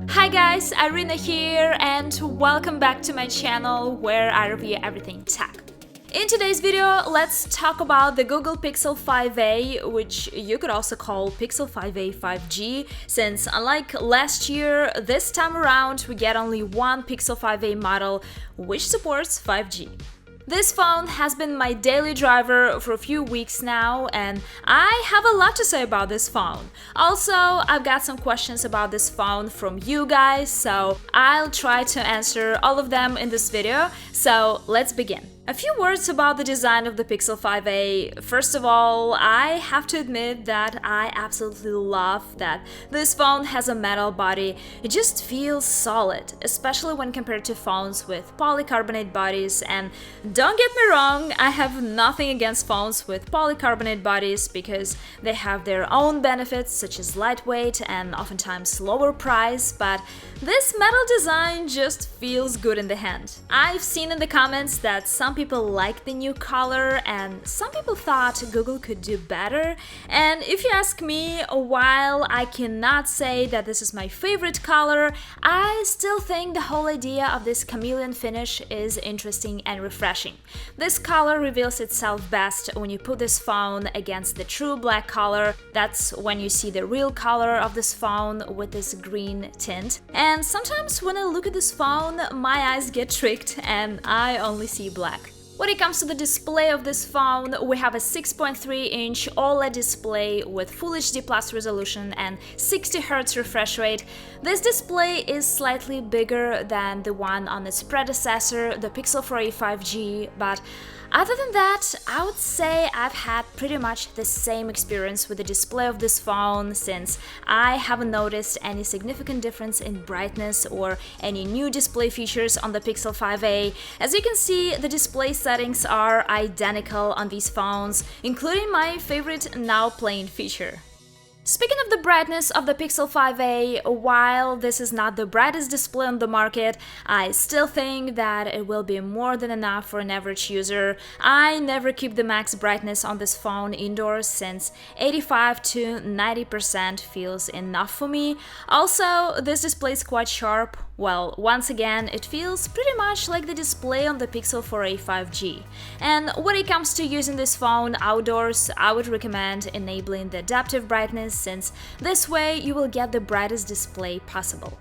Hi guys, Irina here and welcome back to my channel where I review everything tech. In today's video, let's talk about the Google Pixel 5a, which you could also call Pixel 5a 5G, since unlike last year, this time around we get only one Pixel 5a model which supports 5G. This phone has been my daily driver for a few weeks now, and I have a lot to say about this phone. Also, I've got some questions about this phone from you guys, so I'll try to answer all of them in this video, so let's begin. A few words about the design of the Pixel 5a. First of all, I have to admit that I absolutely love that this phone has a metal body. It just feels solid, especially when compared to phones with polycarbonate bodies. And don't get me wrong, I have nothing against phones with polycarbonate bodies because they have their own benefits such as lightweight and oftentimes lower price, but this metal design just feels good in the hand. I've seen in the comments that some people like the new color and some people thought Google could do better, and if you ask me, while I cannot say that this is my favorite color, I still think the whole idea of this chameleon finish is interesting and refreshing. This color reveals itself best when you put this phone against the true black color. That's when you see the real color of this phone with this green tint. And sometimes when I look at this phone, my eyes get tricked and I only see black. When it comes to the display of this phone, we have a 6.3-inch OLED display with Full HD Plus resolution and 60Hz refresh rate. This display is slightly bigger than the one on its predecessor, the Pixel 4a 5G, but other than that, I would say I've had pretty much the same experience with the display of this phone, since I haven't noticed any significant difference in brightness or any new display features on the Pixel 5a. As you can see, the display settings are identical on these phones, including my favorite Now Playing feature. Speaking of the brightness of the Pixel 5a, while this is not the brightest display on the market, I still think that it will be more than enough for an average user. I never keep the max brightness on this phone indoors, since 85 to 90% feels enough for me. Also, this display is quite sharp. Well, once again, it feels pretty much like the display on the Pixel 4a 5G. And when it comes to using this phone outdoors, I would recommend enabling the adaptive brightness, since this way you will get the brightest display possible.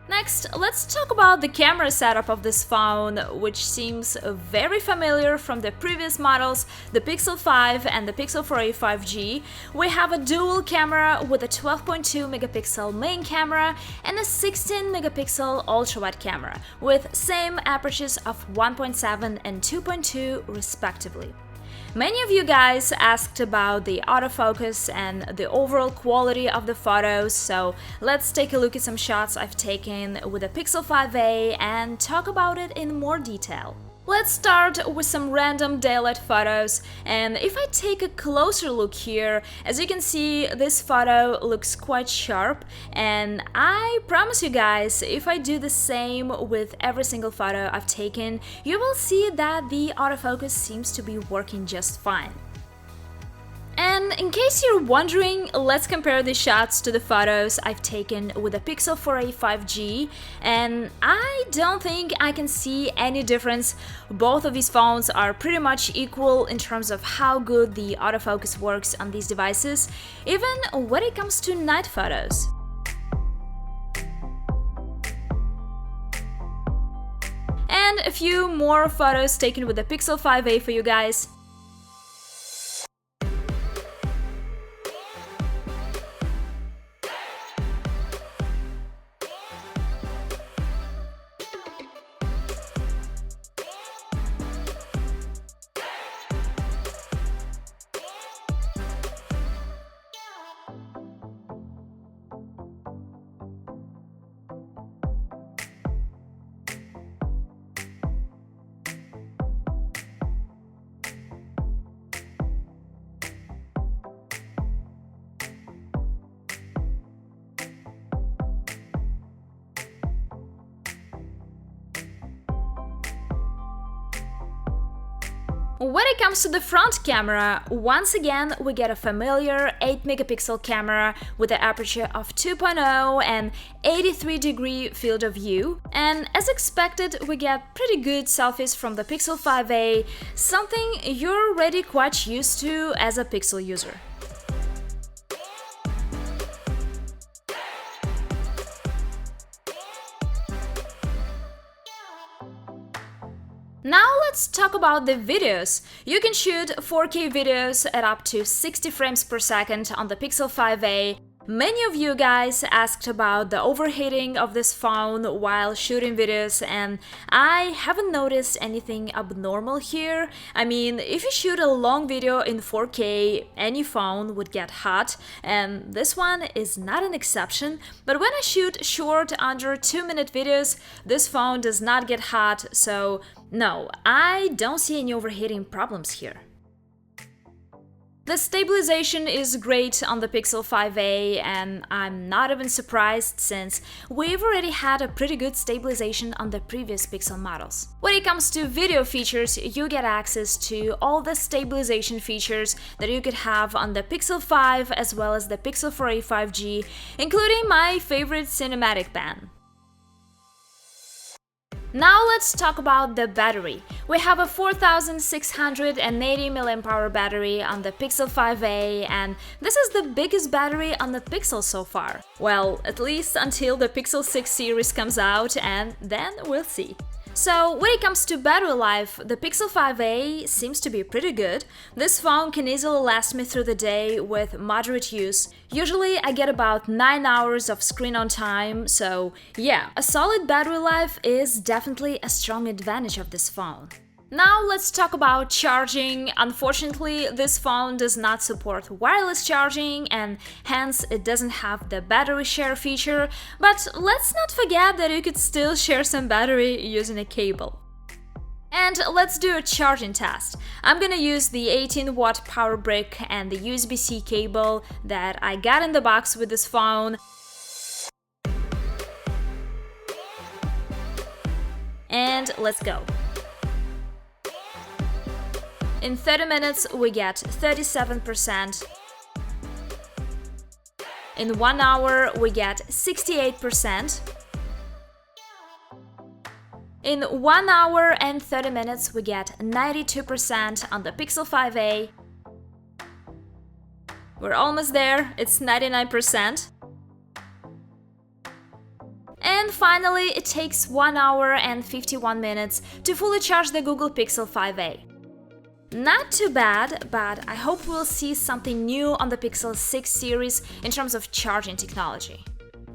Next, let's talk about the camera setup of this phone, which seems very familiar from the previous models, the Pixel 5 and the Pixel 4a 5G. We have a dual camera with a 12.2 megapixel main camera and a 16 megapixel ultra-wide camera, with same apertures of 1.7 and 2.2 respectively. Many of you guys asked about the autofocus and the overall quality of the photos, so let's take a look at some shots I've taken with the Pixel 5a and talk about it in more detail. Let's start with some random daylight photos, and if I take a closer look here, as you can see, this photo looks quite sharp, and I promise you guys, if I do the same with every single photo I've taken, you will see that the autofocus seems to be working just fine. And in case you're wondering, let's compare the shots to the photos I've taken with the Pixel 4a 5G, and I don't think I can see any difference. Both of these phones are pretty much equal in terms of how good the autofocus works on these devices, even when it comes to night photos. And a few more photos taken with the Pixel 5a for you guys. When it comes to the front camera, once again we get a familiar 8-megapixel camera with an aperture of 2.0 and 83-degree field of view. And as expected, we get pretty good selfies from the Pixel 5a, something you're already quite used to as a Pixel user. Now let's talk about the videos. You can shoot 4K videos at up to 60 frames per second on the Pixel 5a. Many of you guys asked about the overheating of this phone while shooting videos, and I haven't noticed anything abnormal here. I mean, if you shoot a long video in 4K, any phone would get hot, and this one is not an exception. But when I shoot short, under 2-minute videos, this phone does not get hot, so no, I don't see any overheating problems here. The stabilization is great on the Pixel 5a, and I'm not even surprised since we've already had a pretty good stabilization on the previous Pixel models. When it comes to video features, you get access to all the stabilization features that you could have on the Pixel 5 as well as the Pixel 4a 5G, including my favorite cinematic ban. Now let's talk about the battery. We have a 4680 mAh battery on the Pixel 5a, and this is the biggest battery on the Pixel so far. Well, at least until the Pixel 6 series comes out, and then we'll see. So when it comes to battery life, the Pixel 5a seems to be pretty good. This phone can easily last me through the day with moderate use. Usually I get about 9 hours of screen on time, so yeah, a solid battery life is definitely a strong advantage of this phone. Now let's talk about charging. Unfortunately, this phone does not support wireless charging, and hence it doesn't have the battery share feature, but let's not forget that you could still share some battery using a cable. And let's do a charging test. I'm gonna use the 18-watt power brick and the USB-C cable that I got in the box with this phone. And let's go. In 30 minutes, we get 37%. In 1 hour, we get 68%. In 1 hour and 30 minutes, we get 92% on the Pixel 5a. We're almost there, it's 99%. And finally, it takes 1 hour and 51 minutes to fully charge the Google Pixel 5a. Not too bad, but I hope we'll see something new on the Pixel 6 series in terms of charging technology.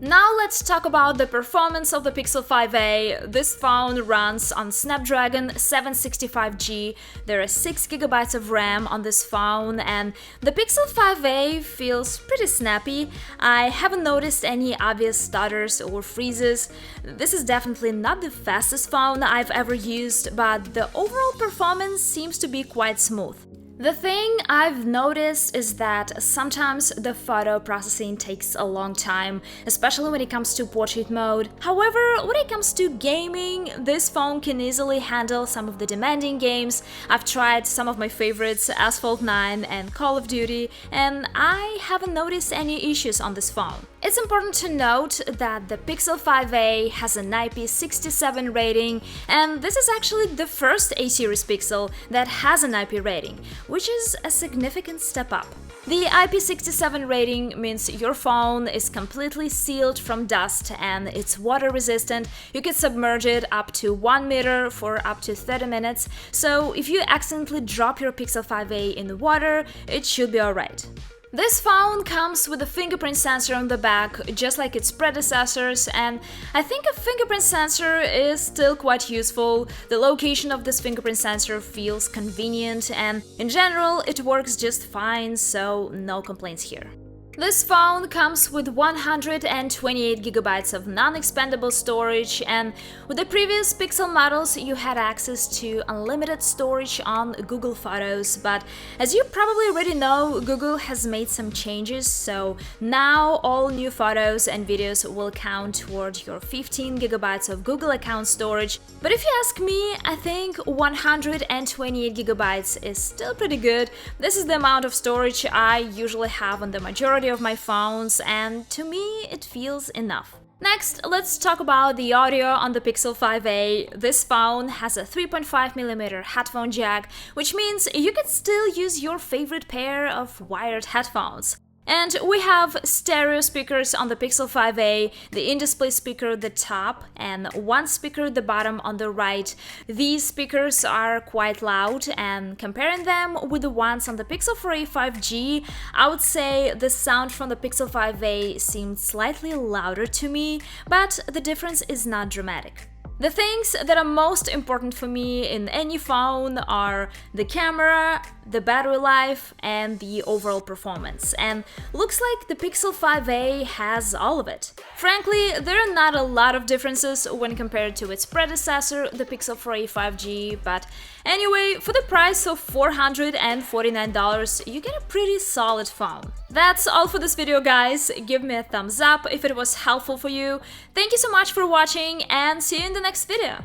Now let's talk about the performance of the Pixel 5a. This phone runs on Snapdragon 765G, there are 6GB of RAM on this phone, and the Pixel 5a feels pretty snappy. I haven't noticed any obvious stutters or freezes. This is definitely not the fastest phone I've ever used, but the overall performance seems to be quite smooth. The thing I've noticed is that sometimes the photo processing takes a long time, especially when it comes to portrait mode. However, when it comes to gaming, this phone can easily handle some of the demanding games. I've tried some of my favorites, Asphalt 9 and Call of Duty, and I haven't noticed any issues on this phone. It's important to note that the Pixel 5a has an IP67 rating, and this is actually the first A-series Pixel that has an IP rating, which is a significant step up. The IP67 rating means your phone is completely sealed from dust and it's water resistant. You can submerge it up to 1 meter for up to 30 minutes, so if you accidentally drop your Pixel 5a in the water, it should be alright. This phone comes with a fingerprint sensor on the back, just like its predecessors, and I think a fingerprint sensor is still quite useful. The location of this fingerprint sensor feels convenient, and in general, it works just fine, so no complaints here. This phone comes with 128GB of non-expandable storage, and with the previous Pixel models you had access to unlimited storage on Google Photos, but as you probably already know, Google has made some changes, so now all new photos and videos will count toward your 15GB of Google account storage. But if you ask me, I think 128GB is still pretty good. This is the amount of storage I usually have on the majority of my phones, and to me it feels enough. Next, let's talk about the audio on the Pixel 5a. This phone has a 3.5mm headphone jack, which means you can still use your favorite pair of wired headphones. And we have stereo speakers on the Pixel 5a, the in-display speaker at the top and one speaker at the bottom on the right. These speakers are quite loud, and comparing them with the ones on the Pixel 4a 5G, I would say the sound from the Pixel 5a seemed slightly louder to me, but the difference is not dramatic. The things that are most important for me in any phone are the camera, the battery life, and the overall performance. And looks like the Pixel 5a has all of it. Frankly, there are not a lot of differences when compared to its predecessor, the Pixel 4a 5G, but anyway, for the price of $449, you get a pretty solid phone. That's all for this video, guys. Give me a thumbs up if it was helpful for you. Thank you so much for watching, and see you in the next video.